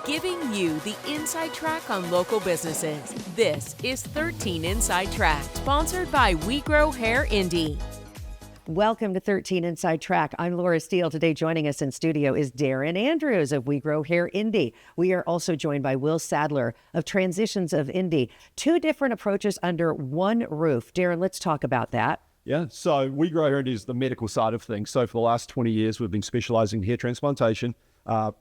giving you the inside track on local businesses. This is 13 Inside Track, sponsored by We Grow Hair Indy. Welcome to 13 Inside Track. I'm Laura Steele. Today joining us in studio is Darren Andrews of We Grow Hair Indy. We are also joined by Will Sadler of Transitions of Indy. Two different approaches under one roof. Darren, let's talk about that. Yeah, so We Grow Hair Indy is the medical side of things. So for the last 20 years, we've been specializing in hair transplantation,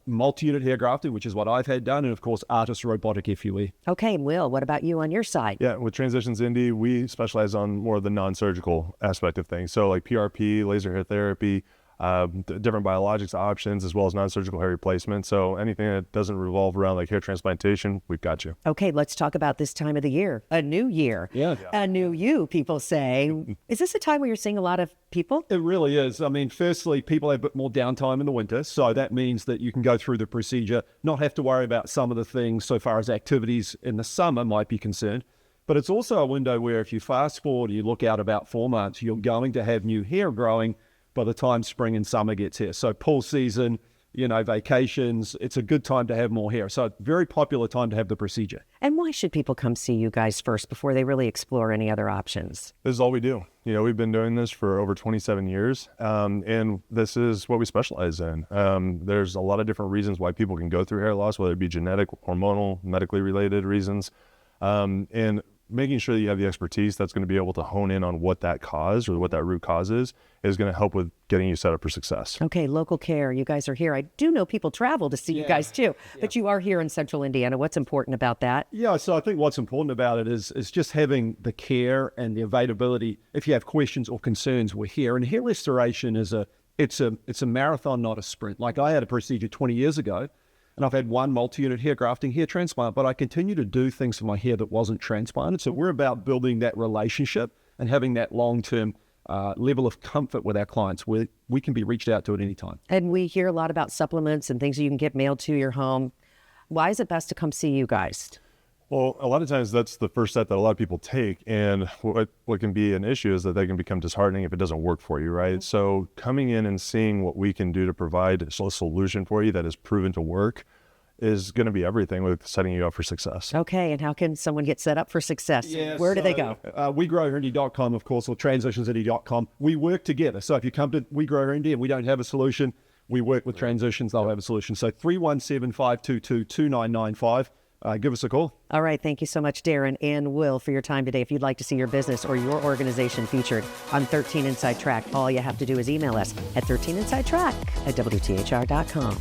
multi-unit hair grafting, which is what I've had done, and of course, artist robotic FUE. Okay, Will, what about you on your side? Yeah, with Transitions Indy, we specialize on more of the non-surgical aspect of things. So like PRP, laser hair therapy, different biologics options, as well as non-surgical hair replacement. So anything that doesn't revolve around like hair transplantation, we've got you. Okay, let's talk about this time of the year. A new year. Yeah. A new you, people say. Is this a time where you're seeing a lot of people? It really is. I mean, firstly, people have a bit more downtime in the winter. So that means that you can go through the procedure, not have to worry about some of the things so far as activities in the summer might be concerned. But it's also a window where if you fast forward, you look out about 4 months, you're going to have new hair growing by the time spring and summer gets here. So pool season, vacations, it's a good time to have more hair. So very popular time to have the procedure. And why should people come see you guys first before they really explore any other options? This is all we do. We've been doing this for over 27 years, and this is what we specialize in. There's a lot of different reasons why people can go through hair loss, whether it be genetic, hormonal, medically related reasons. And making sure that you have the expertise that's going to be able to hone in on what that cause or what that root cause is going to help with getting you set up for success. Okay, local care. You guys are here. I do know people travel to see you guys too, but you are here in central Indiana. What's important about that? Yeah, so I think what's important about it is just having the care and the availability. If you have questions or concerns, we're here. And hair restoration is it's a marathon, not a sprint. Like I had a procedure 20 years ago, and I've had one multi-unit hair grafting, hair transplant, but I continue to do things for my hair that wasn't transplanted. So we're about building that relationship and having that long-term level of comfort with our clients where we can be reached out to at any time. And we hear a lot about supplements and things you can get mailed to your home. Why is it best to come see you guys? Well, a lot of times that's the first step that a lot of people take. And what can be an issue is that they can become disheartening if it doesn't work for you, right? Mm-hmm. So coming in and seeing what we can do to provide a solution for you that is proven to work is going to be everything with setting you up for success. Okay, and how can someone get set up for success? Yeah, Where do they go? WeGrowHairIndy.com, of course, or TransitionsIndy.com. We work together. So if you come to We Grow Hair Indy and we don't have a solution, we work with Transitions, they'll have a solution. So 317-522-2995. Give us a call. All right. Thank you so much, Darren and Will, for your time today. If you'd like to see your business or your organization featured on 13 Inside Track, all you have to do is email us at 13insidetrack@WTHR.com.